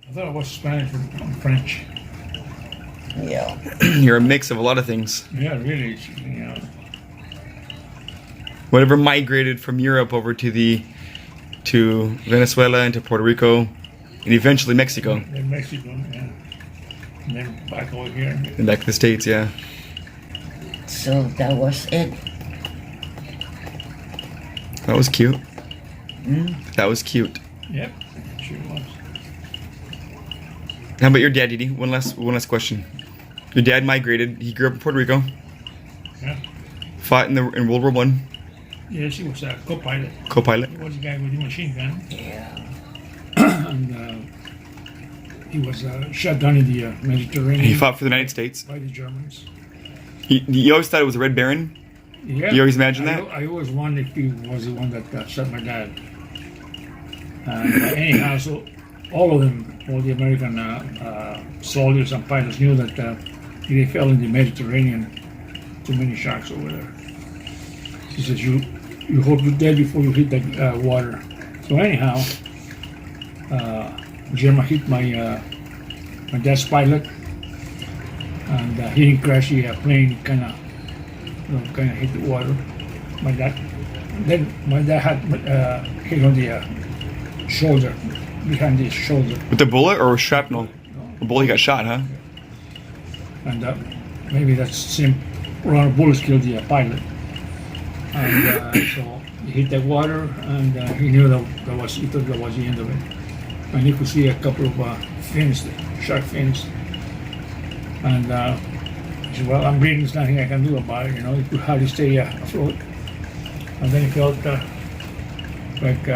I thought it was Spanish and French. Yeah. You're a mix of a lot of things. Yeah, really. You know. Whatever migrated from Europe over to Venezuela and to Puerto Rico, and eventually Mexico. In Mexico, yeah. And then back over here. And back to the States, yeah. So that was it. That was cute. Mm? That was cute. Yep, sure was. How about your dad, Dede? One last question. Your dad migrated. He grew up in Puerto Rico. Yeah. Fought in World War One. Yes, he was a co-pilot. Co-pilot. He was the guy with the machine gun. Yeah. And he was shot down in the Mediterranean. He fought for the United States. By the Germans. You always thought it was a Red Baron? Yeah. You always imagined that? I always wondered if he was the one that shot my dad. And anyhow, so all of them, all the American soldiers and pilots knew that they fell in the Mediterranean. Too many sharks over there. He says, you hope you're dead before you hit the water. So anyhow, German hit my dad's pilot, and he didn't crash the plane. Kind of hit the water. My dad had hit on the shoulder, behind his shoulder. With the bullet or shrapnel? The bullet, he got shot, huh? And maybe that same round of bullets killed the pilot. And so he hit the water, and he knew he thought that was the end of it. And he could see a couple of fins, shark fins. And he said, well, I'm bleeding, there's nothing I can do about it, you know, he could hardly stay afloat. And then he felt like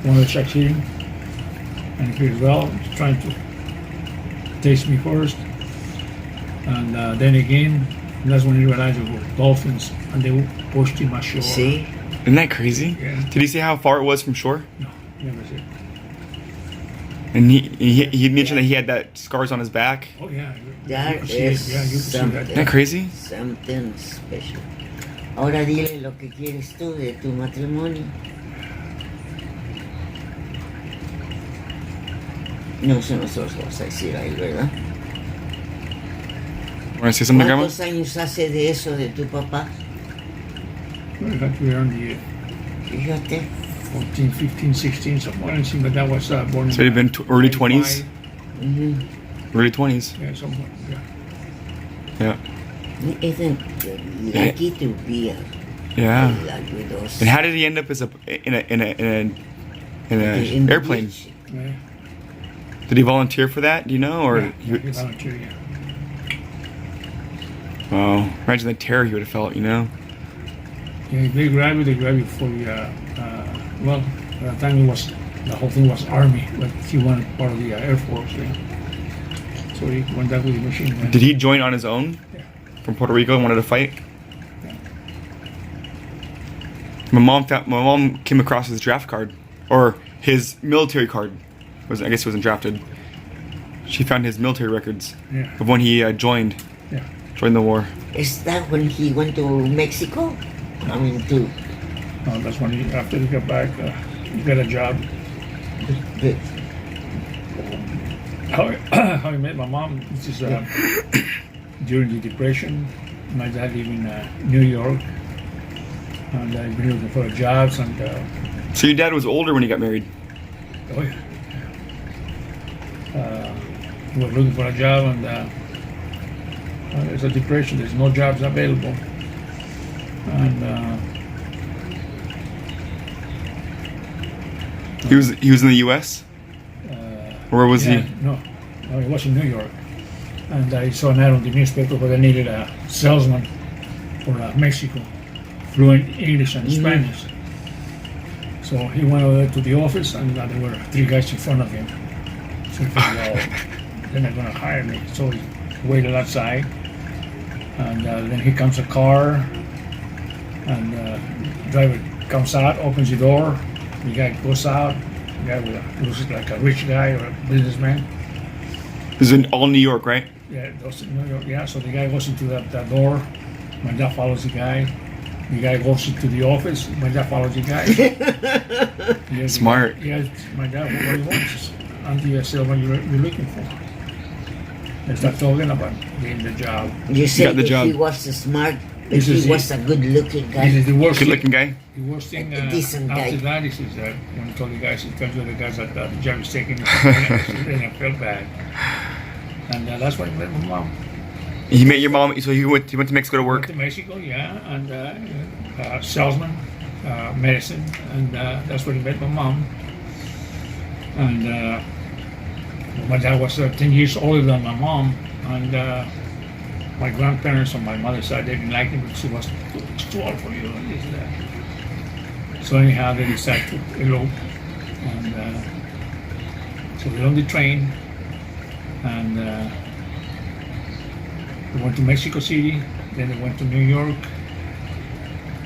one of the sharks hitting. And he figured, well, he's trying to taste me first. And then again, that's when he realized it were dolphins, and they pushed him ashore. See? Isn't that crazy? Yeah. Did he say how far it was from shore? No, never said. And he mentioned that he had that scars on his back. Oh yeah. That you could see it. is Yeah, you could see something. that. Isn't that crazy? Something special. Ahora dile lo que quieres tú de tu matrimonio. No, eso nosotros vamos a decir ahí, ¿verdad? Want to say something, Grandma? ¿Cuántos años hace de eso de tu papá? Well, in fact, we were on the Fíjate. 14, 15, 16, somewhere. And see, but that was born. So he'd been early 20s? Mm-hmm. Early 20s. Yeah, somewhere. Yeah. Yeah. Isn't lucky to be Yeah. like with us. And how did he end up as in an In the airplane? beach. Yeah. Did he volunteer for that? Do you know, or? Yeah, he volunteered, yeah. Wow! Imagine the terror he would have felt. You know. Yeah, they grabbed you for the, well, at the time the whole thing was Army, but he wanted part of the Air Force, yeah. So he went back with the machine gun. Did he join on his own Yeah. from Puerto Rico and wanted to fight? Yeah. My mom came across his draft card, or his military card. I guess he wasn't drafted. She found his military records Yeah. of when he joined the war. Is that when he went to Mexico? I mean, to No, that's when after he got back, he got a job. the How he met my mom, this is during the Depression. My dad lived in New York, and I've been looking for jobs, and So your dad was older when he got married. oh yeah. He was looking for a job, and there's a depression. There's no jobs available, and He was in the U.S. Or where was yeah, he? No, he was in New York, and I saw an ad on the newspaper where they needed a salesman for Mexico, fluent English and Spanish. So he went over to the office, and there were 3 guys in front of him. So he thought, well, they're not going to hire me. So he waited outside, and then here comes a car, and the driver comes out, opens the door, the guy goes out, the guy looks like a rich guy or a businessman. This is in all New York, right? Yeah, goes to New York, yeah, so the guy goes into that door, my dad follows the guy goes into the office, my dad follows the guy. Smart. Yeah, my dad, what he wants. until you say what you're looking for. They start talking about getting the job. You said got the that job. he was smart, but This is he was a good-looking This guy. is the worst Good thing. looking guy. The worst thing A decent after guy. that is that when you told the guys, he tells you the guys that the job is taken, and I felt bad. And that's when I met my mom. He met your mom, so he went to Mexico to Went work. to Mexico, yeah, and salesman, medicine, and that's when I met my mom. And my dad was 10 years older than my mom, and my grandparents on my mother's side didn't like him because he was too old for you. And this and that. So anyhow, they decided to elope, and so they on the train, and they went to Mexico City. Then they went to New York,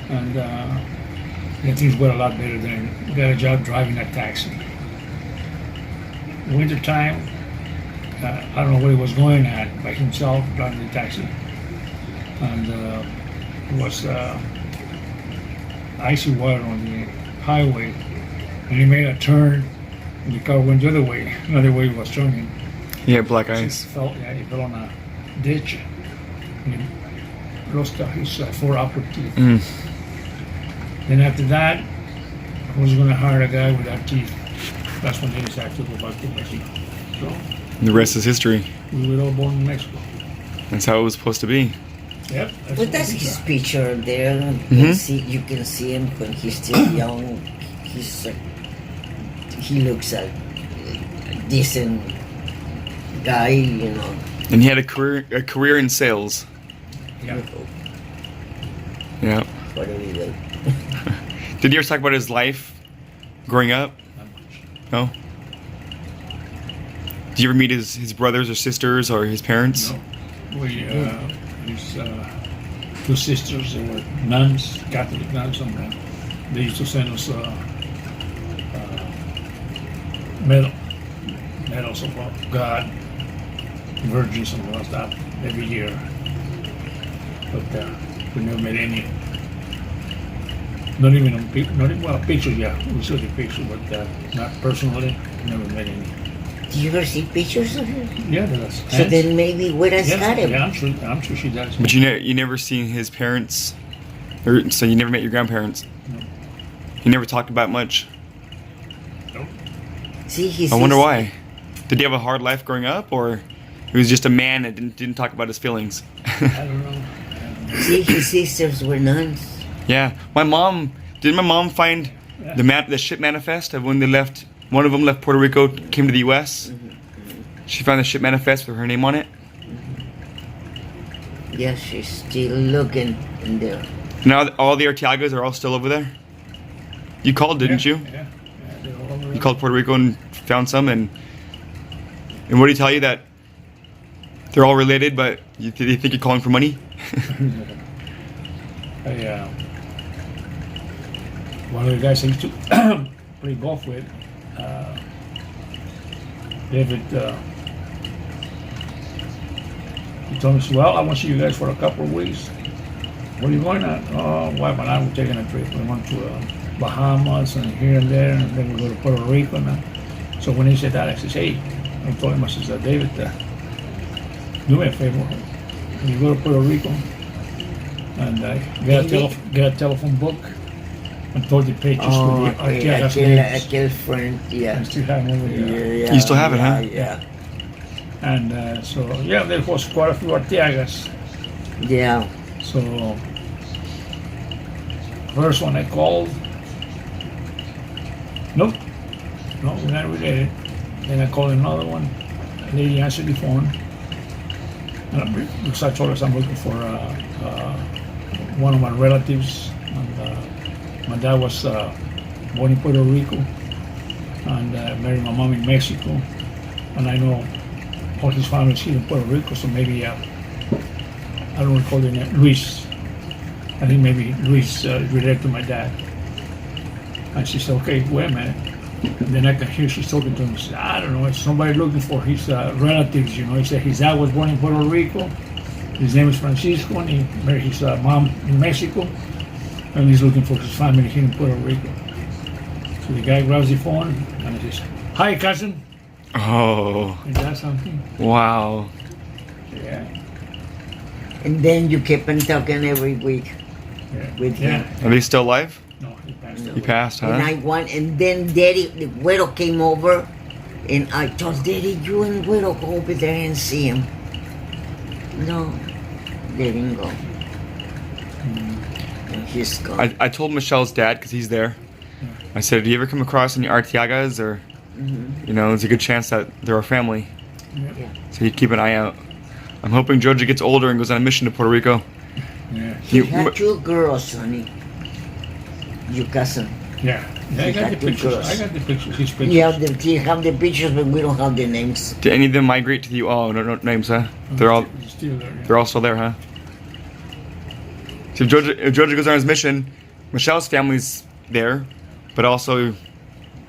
and then things were a lot better. Then got a job driving a taxi. Winter time, I don't know where he was going at by himself driving the taxi, and it was icy water on the highway, and he made a turn, and the car went the other way. Another way he was turning. He had black eyes. He fell on a ditch, and he lost his 4 upper teeth. Then after that, I was going to hire a guy without teeth. That's when they decided to go back to Mexico. So The rest is history. we were all born in Mexico. That's how it was supposed to be. Yep. But that's his picture there. You can see him when he's still young. He looks a decent guy, you know. And he had a career in sales. Yeah. Yeah. What do we do? Did you ever talk about his life growing up? Not much. No. Did you ever meet his brothers or sisters or his parents? No. His 2 sisters, they were nuns, Catholic nuns, and they used to send us medals of God, virgins and all that every year. But we never met any. Not even pictures, yeah. We saw the picture, but not personally. Never met any. Did you ever see pictures of him? Yeah, that's. So then maybe where has got him? Yeah, I'm sure she does. But you never seen his parents, or so you never met your grandparents. No. You never talked about much. Nope. See, I wonder why. Did he have a hard life growing up, or he was just a man that didn't talk about his feelings? I don't know. See, his sisters were nuns. Yeah, my mom find the ship manifest of when they left. One of them left Puerto Rico, came to the U.S. She found the ship manifest with her name on it. Yeah, she's still looking in there. Now all the Arteagas are all still over there. You called, didn't you? Yeah. They're all over You called Puerto Rico and found some, and what did he tell you, that they're all related, but they think you're calling for money? One of the guys I used to play golf with, David, he told me, well, I want to see you guys for a couple of weeks. Where are you going at? Oh, wife and I were taking a trip. We went to Bahamas and here and there, and then we go to Puerto Rico. So when he said that, I said, hey, I told him, I said, David, do me a favor. When you go to Puerto Rico and get a telephone book and told the pages to the Arteagas names. Aquel friend, yeah. I still have them over there. Yeah, You still have it, huh? Yeah. And so, yeah, there was quite a few Arteagas. Yeah. So, first one I called, nope, no, we're not related. Then I called another one, a lady answered the phone. And because I told her I'm looking for one of my relatives. And my dad was born in Puerto Rico and married my mom in Mexico. And I know all his family is here in Puerto Rico, so maybe I don't recall the name, Luis. I think maybe Luis related to my dad. And she said, okay, wait a minute. And then I can hear she's talking to him. She said, I don't know, it's somebody looking for his relatives, you know. He said his dad was born in Puerto Rico. His name is Francisco, and he married his mom in Mexico. And he's looking for his family here in Puerto Rico. So the guy grabs the phone and he says, hi, cousin. Oh, Is that something? wow. Yeah. And then you keep on talking every week Yeah. with Yeah. him. Are they still alive? No, he passed He away. passed, And huh? and then Daddy, the widow came over, and I told Daddy, you and widow go over there and see him. No, they didn't go. And he's gone. I told Michelle's dad, because he's there, I said, do you ever come across any Artiagas? Or, you know, there's a good chance that they're our family. Yeah. So you keep an eye out. I'm hoping Georgia gets older and goes on a mission to Puerto Rico. Yeah. He You- had two girls, sonny. Your cousin. Yeah. Yeah, I He got had the two pictures. girls. I got the pictures. His pictures. You have the pictures, but we don't have the names. Did any of them migrate to the Oh, no names, huh? They're all He's still there. Yeah. they're all still there, huh? So if Georgia goes on his mission, Michelle's family's there, but also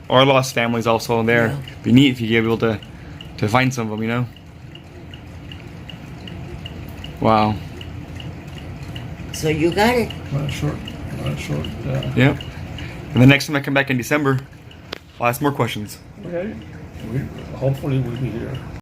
our lost family's also there. Yeah. Be neat if you get able to find some of them, you know? Wow. So you got it. Well, short. Yep. And the next time I come back in December, I'll ask more questions. Okay. Hopefully we'll be here.